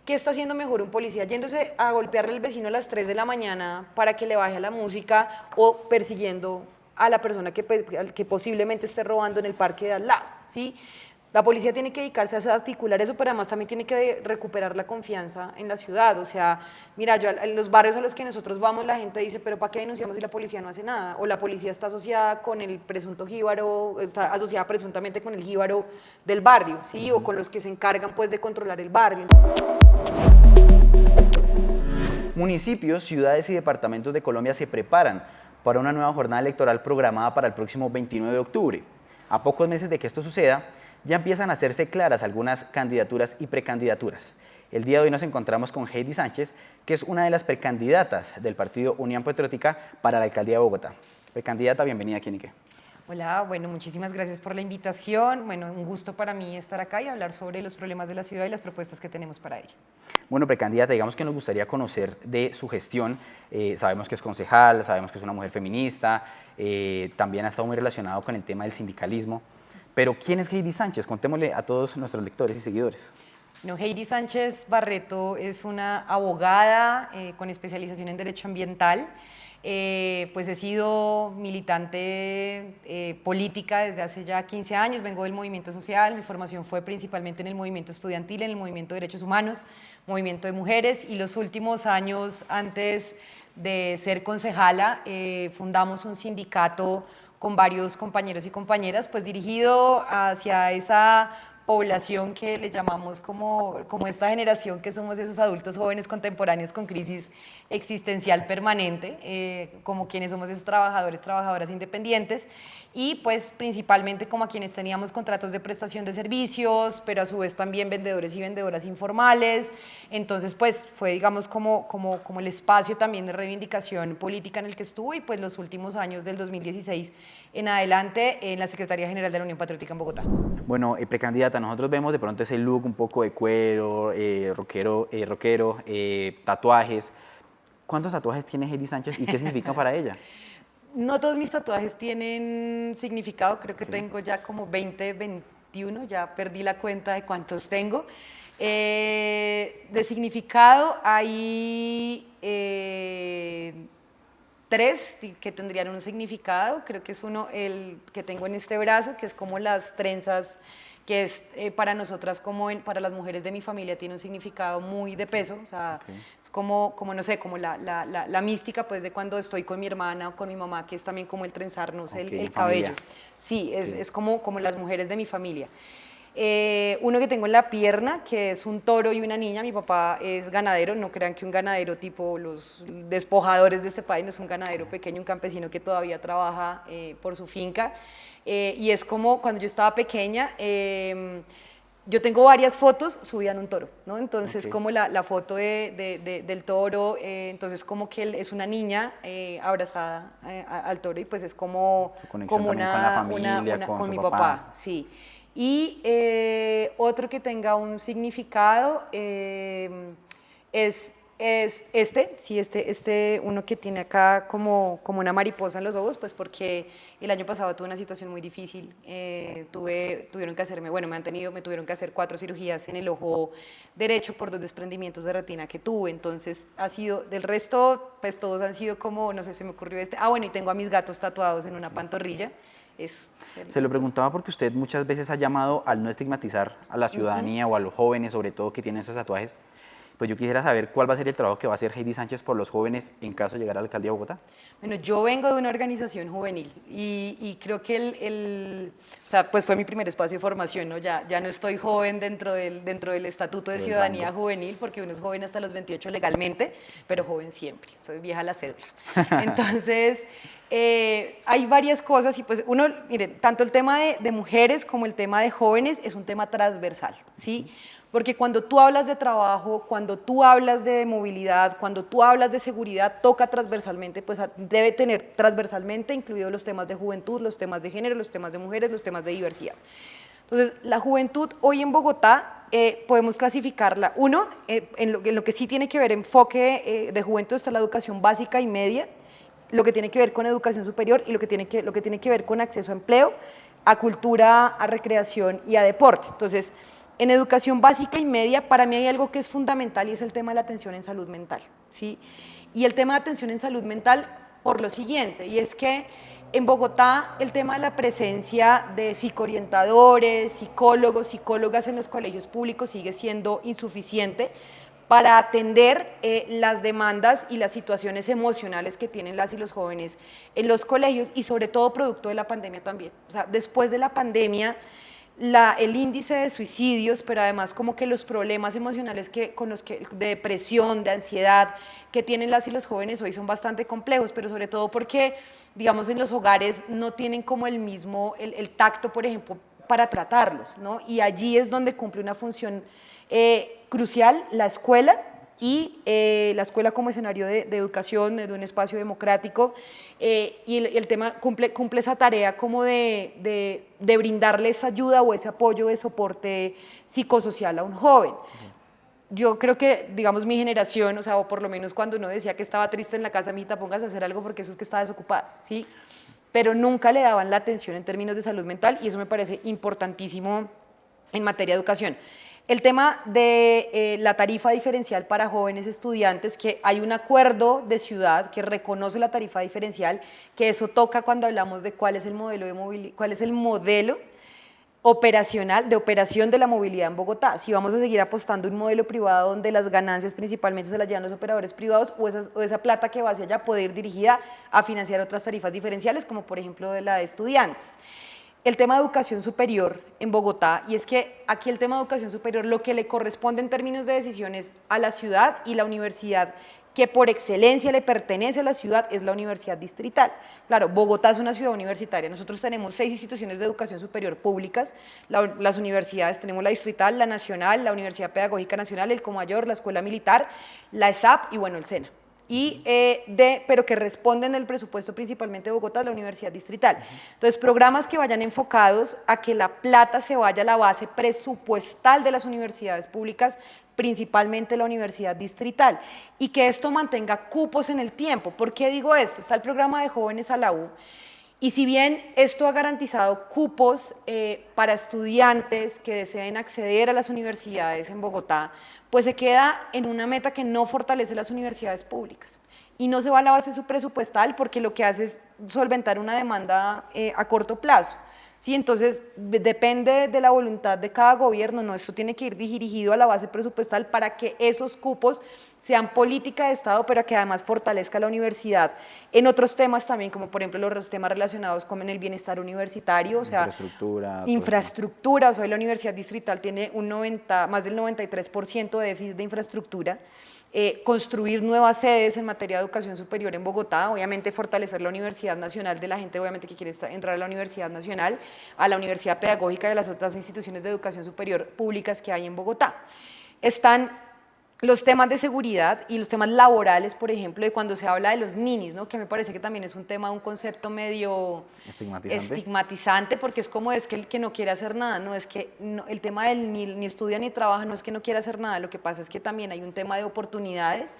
¿Qué está haciendo mejor un policía? ¿Yéndose a golpearle al vecino a las 3 de la mañana para que le baje a la música o persiguiendo a la persona que posiblemente esté robando en el parque de al lado? ¿Sí? La policía tiene que dedicarse a articular eso, pero además también tiene que recuperar la confianza en la ciudad. O sea, mira, en los barrios a los que nosotros vamos, la gente dice, pero ¿para qué denunciamos si la policía no hace nada? O la policía está asociada con el presunto jíbaro, está asociada presuntamente con el jíbaro del barrio, ¿sí? O con los que se encargan, pues, de controlar el barrio. Municipios, ciudades y departamentos de Colombia se preparan para una nueva jornada electoral programada para el próximo 29 de octubre. A pocos meses de que esto suceda, ya empiezan a hacerse claras algunas candidaturas y precandidaturas. El día de hoy nos encontramos con Heidi Sánchez, que es una de las precandidatas del partido Unión Patriótica para la alcaldía de Bogotá. Precandidata, bienvenida aquí en Ique. Hola, bueno, muchísimas gracias por la invitación. Bueno, un gusto para mí estar acá y hablar sobre los problemas de la ciudad y las propuestas que tenemos para ella. Bueno, precandidata, digamos que nos gustaría conocer de su gestión. Sabemos que es concejal, sabemos que es una mujer feminista, también ha estado muy relacionado con el tema del sindicalismo. Pero, ¿quién es Heidi Sánchez? Contémosle a todos nuestros lectores y seguidores. No, Heidi Sánchez Barreto es una abogada con especialización en Derecho Ambiental. Pues he sido militante política desde hace ya 15 años, vengo del movimiento social, mi formación fue principalmente en el movimiento estudiantil, en el movimiento de derechos humanos, movimiento de mujeres, y los últimos años antes de ser concejala fundamos un sindicato con varios compañeros y compañeras, pues dirigido hacia esa población que le llamamos como esta generación que somos esos adultos jóvenes contemporáneos con crisis existencial permanente, como quienes somos esos trabajadores, trabajadoras independientes, y pues principalmente como a quienes teníamos contratos de prestación de servicios, pero a su vez también vendedores y vendedoras informales. Entonces pues fue, digamos, como el espacio también de reivindicación política en el que estuve, y pues los últimos años del 2016 en adelante en la Secretaría General de la Unión Patriótica en Bogotá. Bueno, precandidata, nosotros vemos de pronto ese look un poco de cuero, rockero, tatuajes. ¿Cuántos tatuajes tiene Heidi Sánchez y qué significan para ella? No todos mis tatuajes tienen significado, creo que tengo ya como 20, 21, ya perdí la cuenta de cuántos tengo. De significado hay 3 que tendrían un significado. Creo que es uno, el que tengo en este brazo, que es como las trenzas, que es para nosotras, para las mujeres de mi familia, tiene un significado muy de peso. O sea, es como no sé, como la mística, pues, de cuando estoy con mi hermana o con mi mamá, que es también como el trenzarnos el cabello. Sí, es como las mujeres de mi familia. Uno que tengo en la pierna, que es un toro y una niña. Mi papá es ganadero, no crean que un ganadero tipo los despojadores de este país, no es un ganadero pequeño, un campesino que todavía trabaja por su finca. Y es como cuando yo estaba pequeña, yo tengo varias fotos, subían un toro, ¿no? Entonces como la foto del toro, entonces como que es una niña abrazada al toro, y pues es como una con la familia, con mi su papá, sí. Y otro que tenga un significado es uno que tiene acá como una mariposa en los ojos, pues porque el año pasado tuve una situación muy difícil. Tuvieron que hacerme, bueno, me tuvieron que hacer 4 cirugías en el ojo derecho por 2 desprendimientos de retina que tuve. Entonces del resto, pues todos han sido como, no sé, se me ocurrió bueno, y tengo a mis gatos tatuados en una pantorrilla. Eso. Se lo preguntaba porque usted muchas veces ha llamado al no estigmatizar a la ciudadanía o a los jóvenes, sobre todo, que tienen esos tatuajes. Pues yo quisiera saber cuál va a ser el trabajo que va a hacer Heidi Sánchez por los jóvenes en caso de llegar a la alcaldía de Bogotá. Bueno, yo vengo de una organización juvenil y creo que o sea, pues fue mi primer espacio de formación, ¿no? Ya no estoy joven dentro del Estatuto de Ciudadanía Juvenil, porque uno es joven hasta los 28 legalmente, pero joven siempre, soy vieja la cédula. Entonces, hay varias cosas, y pues miren, tanto el tema de mujeres como el tema de jóvenes es un tema transversal, ¿sí? Porque cuando tú hablas de trabajo, cuando tú hablas de movilidad, cuando tú hablas de seguridad, toca transversalmente, pues debe tener transversalmente incluidos los temas de juventud, los temas de género, los temas de mujeres, los temas de diversidad. Entonces, la juventud hoy en Bogotá podemos clasificarla, en lo que sí tiene que ver enfoque de juventud está la educación básica y media, lo que tiene que ver con educación superior y lo que tiene que ver con acceso a empleo, a cultura, a recreación y a deporte. Entonces, En educación básica y media, para mí hay algo que es fundamental y es el tema de la atención en salud mental, ¿sí? Y el tema de atención en salud mental por lo siguiente, y es que en Bogotá el tema de la presencia de psicoorientadores, psicólogos, psicólogas en los colegios públicos sigue siendo insuficiente para atender las demandas y las situaciones emocionales que tienen las y los jóvenes en los colegios y sobre todo producto de la pandemia también. O sea, después de la pandemia, el índice de suicidios, pero además como que los problemas emocionales de depresión, de ansiedad que tienen las y los jóvenes hoy son bastante complejos, pero sobre todo porque, digamos, en los hogares no tienen como el tacto, por ejemplo, para tratarlos, ¿no? Y allí es donde cumple una función crucial la escuela, y la escuela como escenario de educación, de un espacio democrático, y el tema cumple esa tarea como de brindarles ayuda o ese apoyo de soporte psicosocial a un joven. Yo creo que, digamos, mi generación, o sea, o por lo menos cuando uno decía que estaba triste en la casa, mijita, póngase a hacer algo porque eso es que está desocupada, ¿sí? Pero nunca le daban la atención en términos de salud mental y eso me parece importantísimo en materia de educación. El tema de la tarifa diferencial para jóvenes estudiantes, que hay un acuerdo de ciudad que reconoce la tarifa diferencial, que eso toca cuando hablamos de cuál es el modelo operacional, de operación de la movilidad en Bogotá. Si vamos a seguir apostando un modelo privado donde las ganancias principalmente se las llevan los operadores privados o esa plata que va hacia allá puede ir dirigida a financiar otras tarifas diferenciales, como por ejemplo de la de estudiantes. El tema de educación superior en Bogotá, y es que aquí el tema de educación superior lo que le corresponde en términos de decisiones a la ciudad y la universidad que por excelencia le pertenece a la ciudad es la Universidad Distrital. Claro, Bogotá es una ciudad universitaria, nosotros tenemos 6 instituciones de educación superior públicas, las universidades, tenemos la Distrital, la Nacional, la Universidad Pedagógica Nacional, el Comayor, la Escuela Militar, la ESAP y bueno, el SENA. Pero que responden el presupuesto principalmente de Bogotá, la Universidad Distrital. Entonces, programas que vayan enfocados a que la plata se vaya a la base presupuestal de las universidades públicas, principalmente la Universidad Distrital, y que esto mantenga cupos en el tiempo. ¿Por qué digo esto? Está el programa de jóvenes a la U, y si bien esto ha garantizado cupos para estudiantes que deseen acceder a las universidades en Bogotá, pues se queda en una meta que no fortalece las universidades públicas y no se va a la base presupuestal porque lo que hace es solventar una demanda a corto plazo. Sí, entonces depende de la voluntad de cada gobierno, ¿no? Esto tiene que ir dirigido a la base presupuestal para que esos cupos sean política de Estado, pero que además fortalezca la universidad en otros temas también, como por ejemplo los temas relacionados con el bienestar universitario, o sea, infraestructura, o sea, hoy la Universidad Distrital tiene más del 93% de déficit de infraestructura. Construir nuevas sedes en materia de educación superior en Bogotá, obviamente fortalecer la Universidad Nacional de la gente obviamente que quiere entrar a la Universidad Nacional, a la Universidad Pedagógica y a las otras instituciones de educación superior públicas que hay en Bogotá. Están los temas de seguridad y los temas laborales, por ejemplo, de cuando se habla de los ninis, ¿no? Que me parece que también es un tema, un concepto medio estigmatizante, porque es como es que el que no quiere hacer nada, no es que no, el tema del ni estudia ni trabaja, no es que no quiera hacer nada, lo que pasa es que también hay un tema de oportunidades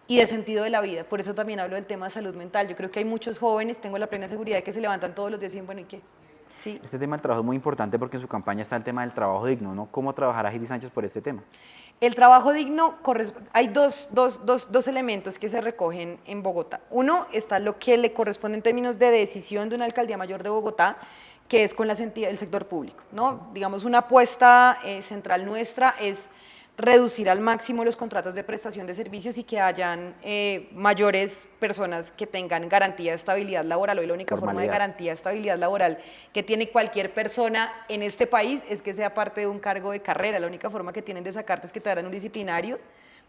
y de sentido de la vida, por eso también hablo del tema de salud mental. Yo creo que hay muchos jóvenes, tengo la plena seguridad de que se levantan todos los días y dicen, bueno, ¿y qué? Sí. Este tema del trabajo es muy importante porque en su campaña está el tema del trabajo digno, ¿no? ¿Cómo trabajará Heidi Sánchez por este tema? El trabajo digno, hay dos elementos que se recogen en Bogotá. Uno, está lo que le corresponde en términos de decisión de una alcaldía mayor de Bogotá, que es con el sector público, ¿no? Digamos, una apuesta central nuestra es reducir al máximo los contratos de prestación de servicios y que hayan mayores personas que tengan garantía de estabilidad laboral. Hoy la única forma de garantía de estabilidad laboral que tiene cualquier persona en este país es que sea parte de un cargo de carrera. La única forma que tienen de sacarte es que te hagan un disciplinario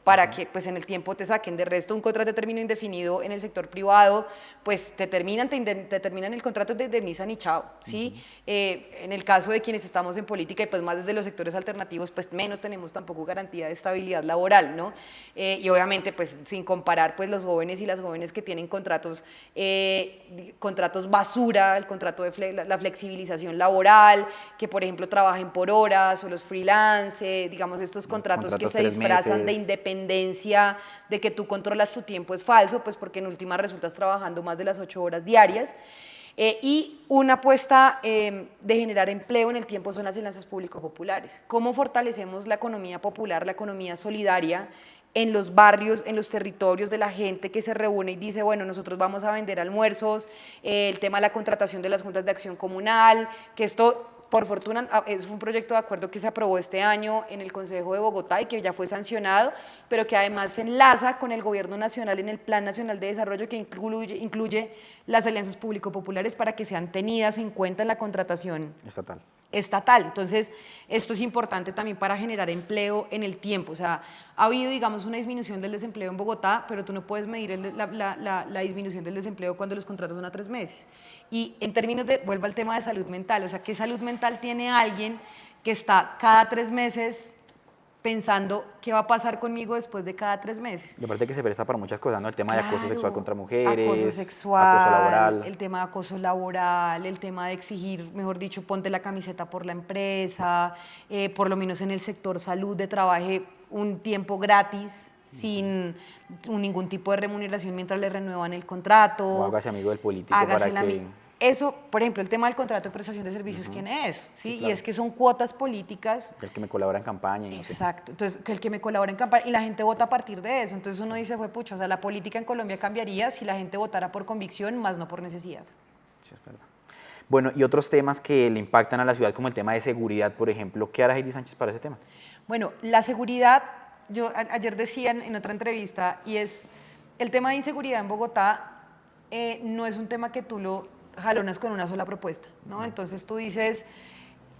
para que pues en el tiempo te saquen. De resto, un contrato de término indefinido en el sector privado, pues te terminan el contrato, te indemnizan y chao, ¿sí? En el caso de quienes estamos en política y pues más desde los sectores alternativos, pues menos tenemos tampoco garantía de estabilidad laboral, ¿no? Y obviamente, pues sin comparar pues los jóvenes y las jóvenes que tienen contratos basura, el contrato de la flexibilización laboral, que por ejemplo trabajen por horas o los freelance, digamos estos contratos que se disfrazan de independencia, de que tú controlas tu tiempo es falso, pues porque en última resultas trabajando más de las 8 horas diarias. Y una apuesta de generar empleo en el tiempo son las alianzas público-populares. ¿Cómo fortalecemos la economía popular, la economía solidaria en los barrios, en los territorios de la gente que se reúne y dice, bueno, nosotros vamos a vender almuerzos, el tema de la contratación de las juntas de acción comunal, que esto, por fortuna, es un proyecto de acuerdo que se aprobó este año en el Consejo de Bogotá y que ya fue sancionado, pero que además se enlaza con el Gobierno Nacional en el Plan Nacional de Desarrollo que incluye las alianzas público-populares para que sean tenidas en cuenta en la contratación estatal. Entonces, esto es importante también para generar empleo en el tiempo. O sea, ha habido, digamos, una disminución del desempleo en Bogotá, pero tú no puedes medir la disminución del desempleo cuando los contratos son a 3 meses. Y en términos de, vuelvo al tema de salud mental, o sea, ¿qué salud mental tiene alguien que está cada 3 meses pensando qué va a pasar conmigo después de cada 3 meses? Y aparte que se presta para muchas cosas, ¿no? El tema de acoso sexual contra mujeres, acoso sexual, acoso laboral. El tema de acoso laboral, el tema de exigir, mejor dicho, ponte la camiseta por la empresa, por lo menos en el sector salud, de trabaje un tiempo gratis sin ningún tipo de remuneración mientras le renuevan el contrato. O hágase amigo del político para que... Eso, por ejemplo, el tema del contrato de prestación de servicios tiene eso, ¿sí? Sí, claro. Y es que son cuotas políticas. El que me colabora en campaña. Y exacto, entonces, que el que me colabora en campaña, y la gente vota a partir de eso. Entonces uno dice, fue pucha, o sea, la política en Colombia cambiaría si la gente votara por convicción, más no por necesidad. Sí, es verdad. Bueno, y otros temas que le impactan a la ciudad, como el tema de seguridad, por ejemplo, ¿qué hará Heidi Sánchez para ese tema? Bueno, la seguridad, yo ayer decía en otra entrevista, y es, el tema de inseguridad en Bogotá no es un tema que tú lo jalonas con una sola propuesta, ¿no? Entonces tú dices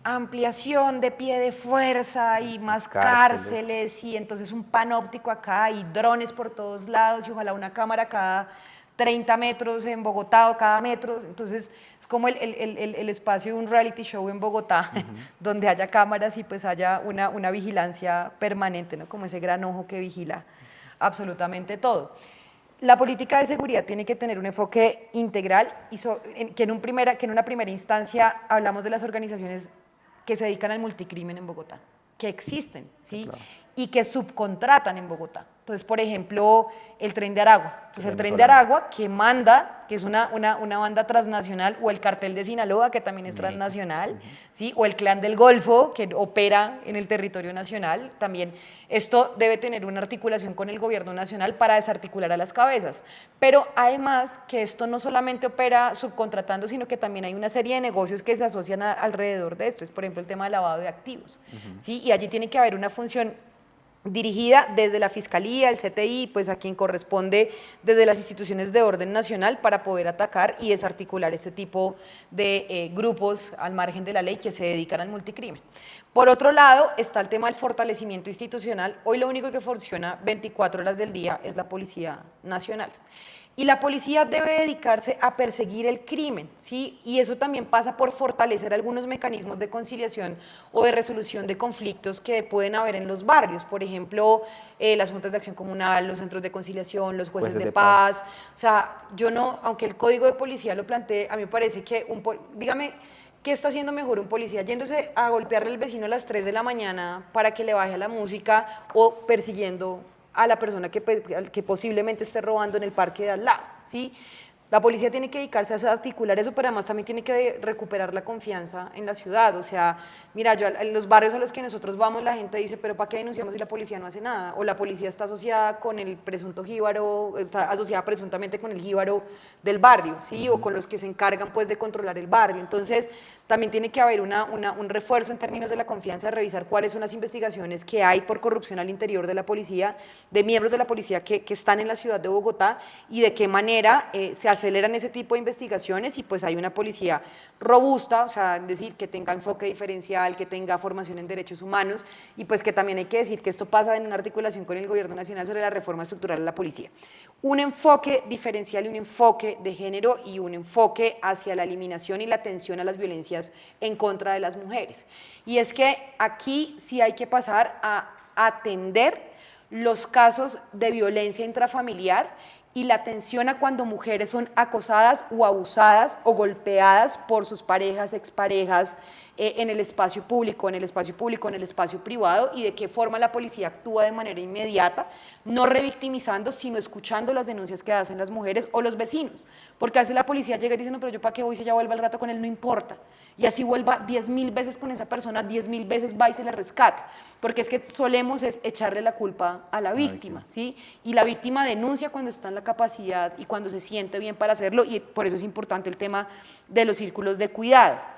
ampliación de pie de fuerza y más cárceles y entonces un panóptico acá y drones por todos lados y ojalá una cámara cada 30 metros en Bogotá o cada metro. Entonces es como el espacio de un reality show en Bogotá, donde haya cámaras y pues haya una vigilancia permanente, ¿no? Como ese gran ojo que vigila absolutamente todo. La política de seguridad tiene que tener un enfoque integral y que en una primera instancia hablamos de las organizaciones que se dedican al multicrimen en Bogotá, que existen, ¿sí? Claro. Y que subcontratan en Bogotá. Entonces, por ejemplo, el Tren de Aragua. Entonces, el Tren de Aragua que manda, que es una banda transnacional, o el Cartel de Sinaloa, que también es transnacional, ¿sí? O el Clan del Golfo, que opera en el territorio nacional, también. Esto debe tener una articulación con el gobierno nacional para desarticular a las cabezas. Pero además que esto no solamente opera subcontratando, sino que también hay una serie de negocios que se asocian alrededor de esto. Es, por ejemplo, el tema del lavado de activos, ¿sí? Y allí tiene que haber una función dirigida desde la Fiscalía, el CTI, pues a quien corresponde desde las instituciones de orden nacional para poder atacar y desarticular este tipo de grupos al margen de la ley que se dedican al multicrimen. Por otro lado, está el tema del fortalecimiento institucional. Hoy lo único que funciona 24 horas del día es la Policía Nacional. Y la policía debe dedicarse a perseguir el crimen, ¿sí? Y eso también pasa por fortalecer algunos mecanismos de conciliación o de resolución de conflictos que pueden haber en los barrios. Por ejemplo, las juntas de acción comunal, los centros de conciliación, los jueces de paz. O sea, yo no, aunque el código de policía lo plantee, a mí me parece que, dígame, ¿qué está haciendo mejor un policía? Yéndose a golpearle al vecino a las 3 de la mañana para que le baje a la música o persiguiendo a la persona que posiblemente esté robando en el parque de al lado, ¿sí? La policía tiene que dedicarse a articular eso, pero además también tiene que recuperar la confianza en la ciudad. O sea, mira, en los barrios a los que nosotros vamos, la gente dice, pero ¿para qué denunciamos si la policía no hace nada? O la policía está asociada con el presunto jíbaro, está asociada presuntamente con el jíbaro del barrio, ¿sí? O con los que se encargan, pues, de controlar el barrio. Entonces, también tiene que haber un refuerzo en términos de la confianza, de revisar cuáles son las investigaciones que hay por corrupción al interior de la policía, de miembros de la policía que están en la ciudad de Bogotá y de qué manera se aceleran ese tipo de investigaciones y pues hay una policía robusta, o sea, es decir, que tenga enfoque diferencial, que tenga formación en derechos humanos y pues que también hay que decir que esto pasa en una articulación con el gobierno nacional sobre la reforma estructural de la policía. Un enfoque diferencial y un enfoque de género y un enfoque hacia la eliminación y la atención a las violencias en contra de las mujeres. Y es que aquí sí hay que pasar a atender los casos de violencia intrafamiliar y la atención a cuando mujeres son acosadas o abusadas o golpeadas por sus parejas, exparejas, en el espacio público, en el espacio privado, y de qué forma la policía actúa de manera inmediata, no revictimizando, sino escuchando las denuncias que hacen las mujeres o los vecinos, porque a veces la policía llega y dice, no, pero yo para qué voy si ella vuelve al rato con él, no importa, y así vuelva 10.000 veces con esa persona, 10.000 veces va y se la rescata, porque es que solemos es echarle la culpa a la víctima, ¿sí? Y la víctima denuncia cuando está en la capacidad y cuando se siente bien para hacerlo, y por eso es importante el tema de los círculos de cuidado.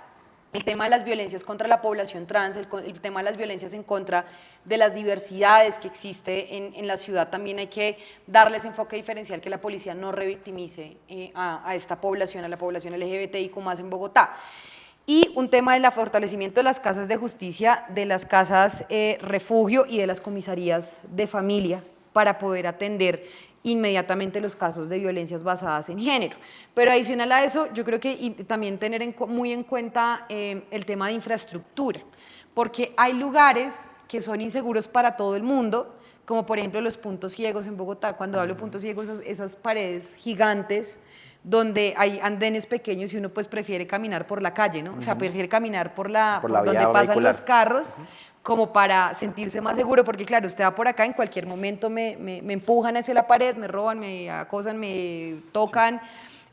El tema de las violencias contra la población trans, el tema de las violencias en contra de las diversidades que existe en la ciudad, también hay que darles enfoque diferencial, que la policía no revictimice a esta población, a la población LGBTIQ+ en Bogotá. Y un tema del fortalecimiento de las casas de justicia, de las casas refugio y de las comisarías de familia para poder atender inmediatamente los casos de violencias basadas en género. Pero adicional a eso, yo creo que también tener muy en cuenta el tema de infraestructura, porque hay lugares que son inseguros para todo el mundo, como por ejemplo los puntos ciegos en Bogotá. Cuando hablo de puntos ciegos, esas paredes gigantes donde hay andenes pequeños y uno pues prefiere caminar por la calle, ¿no? O sea, prefiere caminar por donde pasan los carros, como para sentirse más seguro, porque claro, usted va por acá, en cualquier momento me empujan hacia la pared, me roban, me acosan, me tocan,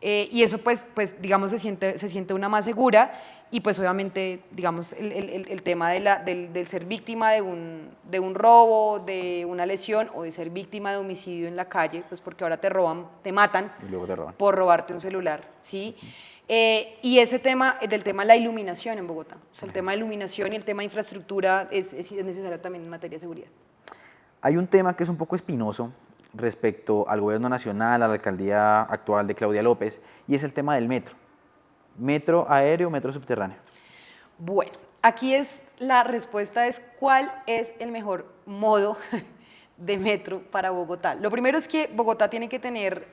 y eso pues digamos se siente una más segura, y pues obviamente digamos el tema del ser víctima de un robo, de una lesión, o de ser víctima de homicidio en la calle, pues porque ahora te roban, te matan, y luego te roban, por robarte un celular, ¿sí? Y ese tema del tema de la iluminación en Bogotá, o sea, el tema de iluminación y el tema de infraestructura es necesario también en materia de seguridad. Hay un tema que es un poco espinoso respecto al gobierno nacional, a la alcaldía actual de Claudia López, y es el tema del metro. ¿Metro aéreo o metro subterráneo? Bueno, aquí la respuesta es ¿cuál es el mejor modo de metro para Bogotá? Lo primero es que Bogotá tiene que tener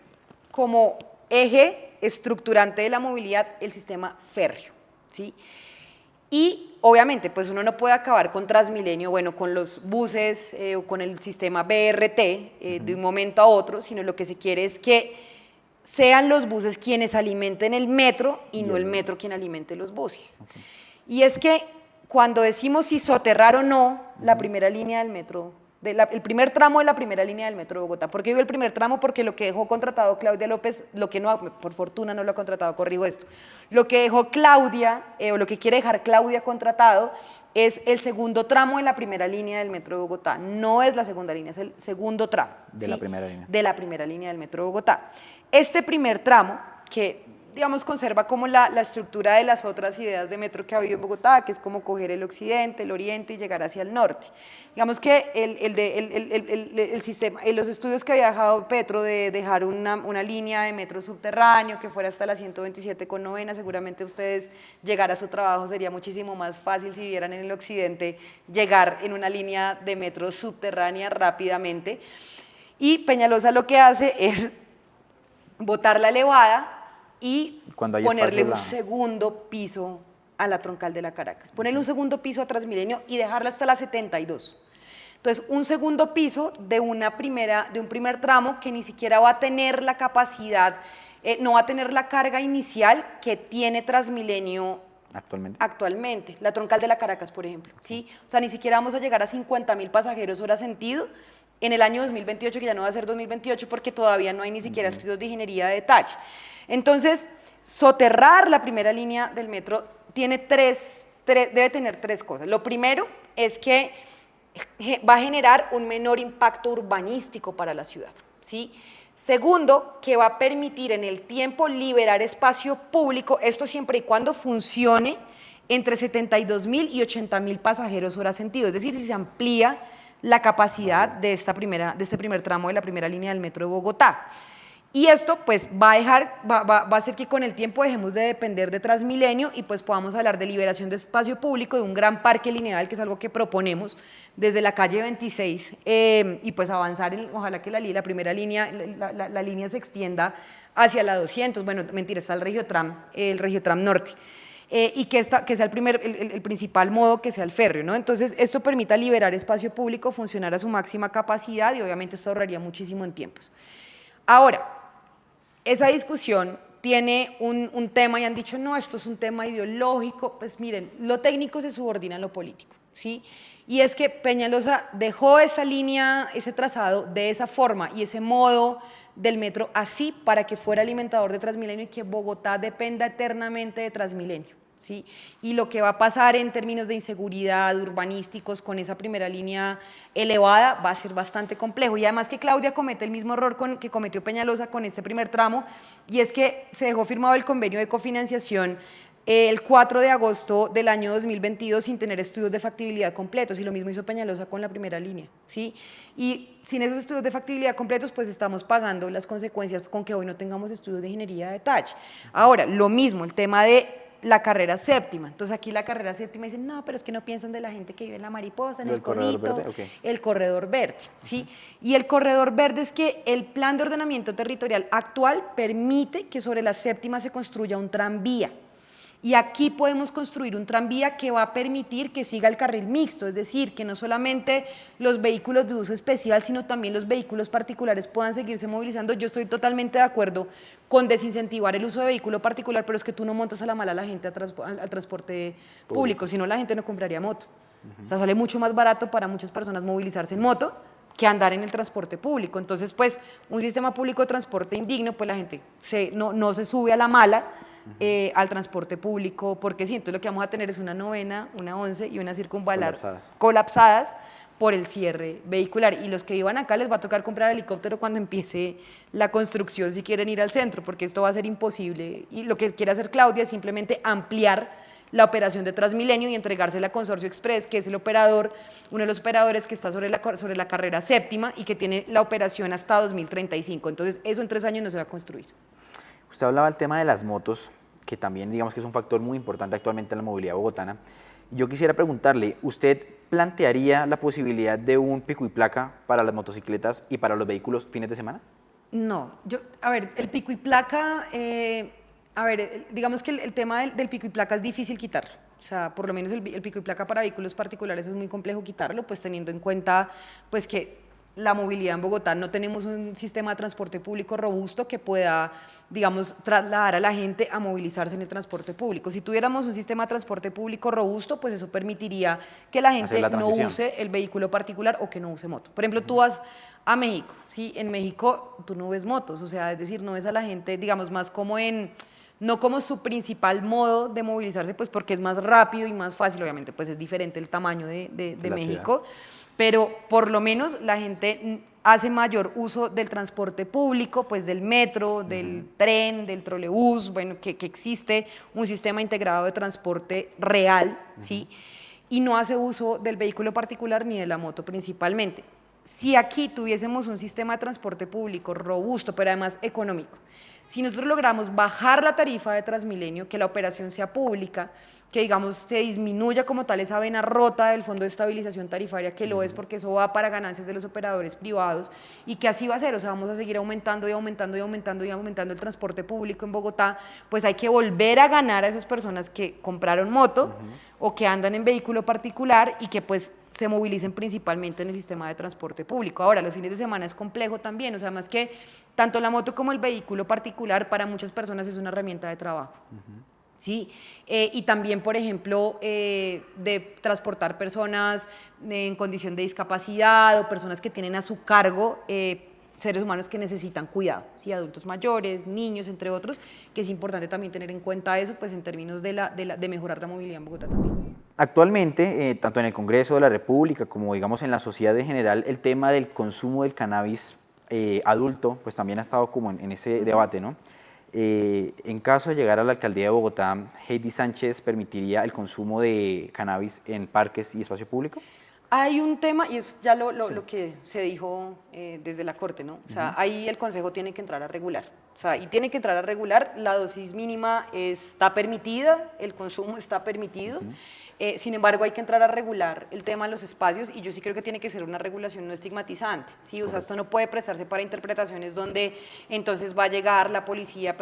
como eje estructurante de la movilidad el sistema férreo, ¿sí? Y obviamente pues uno no puede acabar con Transmilenio, bueno, con los buses o con el sistema BRT de un momento a otro, sino lo que se quiere es que sean los buses quienes alimenten el metro y no el metro quien alimente los buses. Okay. Y es que cuando decimos si soterrar o no la primera línea del metro, el primer tramo de la primera línea del metro de Bogotá. ¿Por qué digo el primer tramo? Porque lo que dejó contratado Claudia López, lo que no, por fortuna no lo ha contratado, corrijo esto, lo que dejó Claudia, o lo que quiere dejar Claudia contratado, es el segundo tramo de la primera línea del metro de Bogotá. No es la segunda línea, es el segundo tramo. De la primera línea. De la primera línea del metro de Bogotá. Este primer tramo, que digamos conserva como la estructura de las otras ideas de metro que ha habido en Bogotá, que es como coger el occidente, el oriente y llegar hacia el norte. Digamos que el sistema, los estudios que había dejado Petro de dejar una línea de metro subterráneo que fuera hasta la 127,9, seguramente ustedes llegar a su trabajo sería muchísimo más fácil si vivieran en el occidente, llegar en una línea de metro subterránea rápidamente. Y Peñalosa lo que hace es botar la elevada y ponerle un segundo piso a la troncal de la Caracas, ponerle un segundo piso a Transmilenio y dejarla hasta la 72. Entonces, un segundo piso de un primer tramo que ni siquiera va a tener la capacidad, no va a tener la carga inicial que tiene Transmilenio actualmente. La troncal de la Caracas, por ejemplo, ¿sí? O sea, ni siquiera vamos a llegar a 50.000 pasajeros hora sentido en el año 2028, que ya no va a ser 2028 porque todavía no hay ni siquiera estudios de ingeniería de detalle. Entonces, soterrar la primera línea del metro debe tener tres cosas. Lo primero es que va a generar un menor impacto urbanístico para la ciudad, ¿sí? Segundo, que va a permitir en el tiempo liberar espacio público, esto siempre y cuando funcione, entre 72.000 y 80.000 pasajeros hora sentido, es decir, si se amplía la capacidad de este primer tramo de la primera línea del metro de Bogotá. Y esto pues va a hacer que con el tiempo dejemos de depender de Transmilenio y pues podamos hablar de liberación de espacio público, de un gran parque lineal, que es algo que proponemos desde la calle 26, y pues avanzar, ojalá que la primera línea, la línea se extienda hacia la 200, bueno, mentira, está el Regiotram Norte. Y que sea el principal modo que sea el férreo, ¿no? Entonces, esto permita liberar espacio público, funcionar a su máxima capacidad y obviamente esto ahorraría muchísimo en tiempos. Ahora, esa discusión tiene un tema y han dicho, no, esto es un tema ideológico. Pues miren, lo técnico se subordina a lo político, ¿sí? Y es que Peñalosa dejó esa línea, ese trazado de esa forma y ese modo del metro así para que fuera alimentador de Transmilenio y que Bogotá dependa eternamente de Transmilenio, ¿sí? Y lo que va a pasar en términos de inseguridad, urbanísticos, con esa primera línea elevada, va a ser bastante complejo. Y además que Claudia comete el mismo error que cometió Peñalosa con este primer tramo, y es que se dejó firmado el convenio de cofinanciación el 4 de agosto del año 2022 sin tener estudios de factibilidad completos, y lo mismo hizo Peñalosa con la primera línea, ¿sí? Y sin esos estudios de factibilidad completos, pues estamos pagando las consecuencias con que hoy no tengamos estudios de ingeniería de detalle. Ahora, lo mismo, el tema de la carrera séptima. Entonces aquí la carrera séptima dicen, no, pero es que no piensan de la gente que vive en la Mariposa, en el corredor Corrito, verde, okay. El corredor verde, ¿sí? Y el corredor verde es que el plan de ordenamiento territorial actual permite que sobre la séptima se construya un tranvía. Y aquí podemos construir un tranvía que va a permitir que siga el carril mixto, es decir, que no solamente los vehículos de uso especial, sino también los vehículos particulares puedan seguirse movilizando. Yo estoy totalmente de acuerdo con desincentivar el uso de vehículo particular, pero es que tú no montas a la mala a la gente al transporte público, si no la gente no compraría moto. O sea, sale mucho más barato para muchas personas movilizarse en moto que andar en el transporte público. Entonces, pues, un sistema público de transporte indigno, pues la gente no se sube a la mala al transporte público, porque sí, entonces lo que vamos a tener es una novena, una 11 y una circunvalar colapsadas por el cierre vehicular, y los que vivan acá les va a tocar comprar helicóptero cuando empiece la construcción si quieren ir al centro, porque esto va a ser imposible. Y lo que quiere hacer Claudia es simplemente ampliar la operación de Transmilenio y entregársela a Consorcio Express, que es el operador, uno de los operadores que está sobre la carrera séptima y que tiene la operación hasta 2035. Entonces, eso en 3 años no se va a construir. Usted hablaba del tema de las motos, que también digamos que es un factor muy importante actualmente en la movilidad bogotana. Yo quisiera preguntarle, ¿usted plantearía la posibilidad de un pico y placa para las motocicletas y para los vehículos fines de semana? No, a ver, el pico y placa, digamos que el tema del pico y placa es difícil quitarlo. O sea, por lo menos el pico y placa para vehículos particulares es muy complejo quitarlo, pues teniendo en cuenta pues que la movilidad en Bogotá no tenemos un sistema de transporte público robusto que pueda, digamos, trasladar a la gente a movilizarse en el transporte público. Si tuviéramos un sistema de transporte público robusto, pues eso permitiría que la gente no use el vehículo particular o que no use moto. Por ejemplo, tú vas a México, ¿sí? En México tú no ves motos, o sea, es decir, no ves a la gente, digamos, más como no como su principal modo de movilizarse, pues porque es más rápido y más fácil, obviamente, pues es diferente el tamaño de México, pero por lo menos la gente hace mayor uso del transporte público, pues del metro, del tren, del trolebús, bueno, que existe un sistema integrado de transporte real, ¿sí? Y no hace uso del vehículo particular ni de la moto principalmente. Si aquí tuviésemos un sistema de transporte público robusto, pero además económico, si nosotros logramos bajar la tarifa de Transmilenio, que la operación sea pública, que digamos se disminuya como tal esa vena rota del Fondo de Estabilización Tarifaria, que lo es porque eso va para ganancias de los operadores privados, y que así va a ser, o sea, vamos a seguir aumentando y aumentando y aumentando y aumentando el transporte público en Bogotá, pues hay que volver a ganar a esas personas que compraron moto o que andan en vehículo particular y que pues se movilicen principalmente en el sistema de transporte público. Ahora, los fines de semana es complejo también, o sea, más que tanto la moto como el vehículo particular para muchas personas es una herramienta de trabajo. ¿Sí? Y también, por ejemplo, de transportar personas en condición de discapacidad o personas que tienen a su cargo seres humanos que necesitan cuidado, ¿sí? Adultos mayores, niños, entre otros, que es importante también tener en cuenta eso, pues en términos de mejorar la movilidad en Bogotá también. Actualmente, tanto en el Congreso de la República como digamos en la sociedad en general, el tema del consumo del cannabis adulto, pues también ha estado como en ese debate, ¿no? En caso de llegar a la alcaldía de Bogotá, Heidi Sánchez permitiría el consumo de cannabis en parques y espacio público. Hay un tema, y es ya lo que se dijo desde la Corte, ¿no? O sea, ahí el Consejo tiene que entrar a regular. O sea, y tiene que entrar a regular, la dosis mínima está permitida, el consumo está permitido. Sin embargo, hay que entrar a regular el tema de los espacios, y yo sí creo que tiene que ser una regulación no estigmatizante, ¿sí? O sea, esto no puede prestarse para interpretaciones donde entonces va a llegar la policía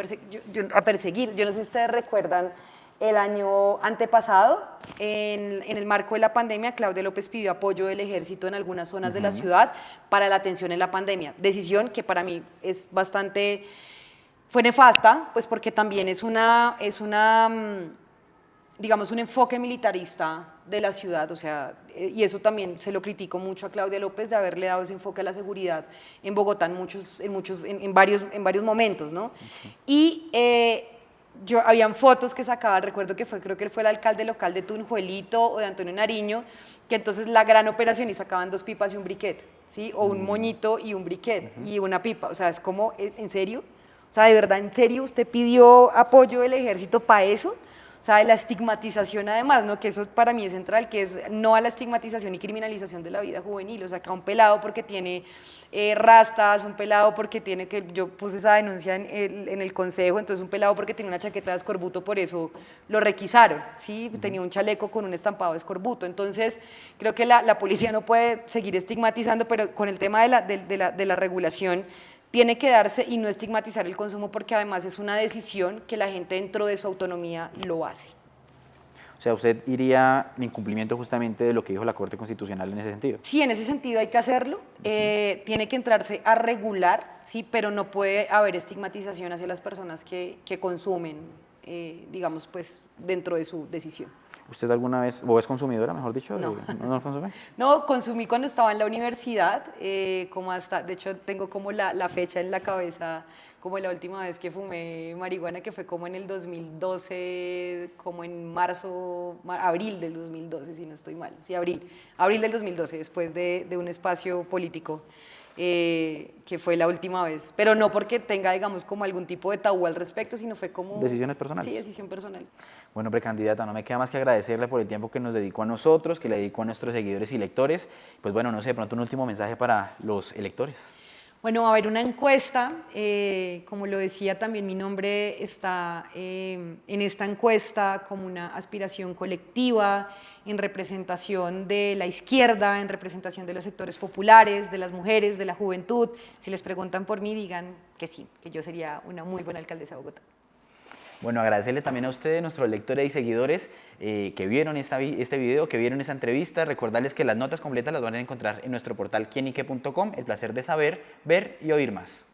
a perseguir. Yo no sé si ustedes recuerdan el año antepasado, en el marco de la pandemia, Claudia López pidió apoyo del ejército en algunas zonas de la ciudad para la atención en la pandemia. Decisión que para mí es bastante Fue nefasta, pues porque también digamos, un enfoque militarista de la ciudad, o sea, y eso también se lo critico mucho a Claudia López de haberle dado ese enfoque a la seguridad en Bogotá en varios momentos, ¿no? Y habían fotos que sacaba, recuerdo que creo que fue el alcalde local de Tunjuelito o de Antonio Nariño, que entonces la gran operación y sacaban 2 pipas y un briquet, ¿sí? O un moñito y un briquet y una pipa, o sea, es como, ¿en serio? O sea, ¿de verdad, en serio usted pidió apoyo del ejército para eso? O sea, de la estigmatización además, ¿no? Que eso para mí es central, que es no a la estigmatización y criminalización de la vida juvenil. O sea, que a un pelado porque tiene rastas, un pelado porque tiene yo puse esa denuncia en el consejo, entonces un pelado porque tiene una chaqueta de escorbuto, por eso lo requisaron, ¿sí? Tenía un chaleco con un estampado de escorbuto. Entonces, creo que la policía no puede seguir estigmatizando, pero con el tema de la regulación, tiene que darse y no estigmatizar el consumo porque además es una decisión que la gente dentro de su autonomía lo hace. O sea, ¿usted iría en incumplimiento justamente de lo que dijo la Corte Constitucional en ese sentido? Sí, en ese sentido hay que hacerlo. Tiene que entrarse a regular, sí, pero no puede haber estigmatización hacia las personas que consumen, digamos, pues dentro de su decisión. ¿Usted alguna vez, o es consumidora, mejor dicho? No. ¿No consume? No, consumí cuando estaba en la universidad, de hecho tengo como la fecha en la cabeza, como la última vez que fumé marihuana, que fue como en el 2012, como en abril del 2012, si no estoy mal, sí, abril del 2012, después de un espacio político. Que fue la última vez, pero no porque tenga, digamos, como algún tipo de tabú al respecto, sino fue como... ¿Decisiones personales? Sí, decisión personal. Bueno, precandidata, no me queda más que agradecerle por el tiempo que nos dedicó a nosotros, que le dedicó a nuestros seguidores y lectores. Pues bueno, no sé, de pronto un último mensaje para los electores. Bueno, va a haber una encuesta, como lo decía también, mi nombre está en esta encuesta como una aspiración colectiva, en representación de la izquierda, en representación de los sectores populares, de las mujeres, de la juventud. Si les preguntan por mí, digan que sí, que yo sería una muy buena alcaldesa de Bogotá. Bueno, agradecerle también a ustedes, nuestros lectores y seguidores que vieron este video, que vieron esta entrevista. Recordarles que las notas completas las van a encontrar en nuestro portal quienique.com. El placer de saber, ver y oír más.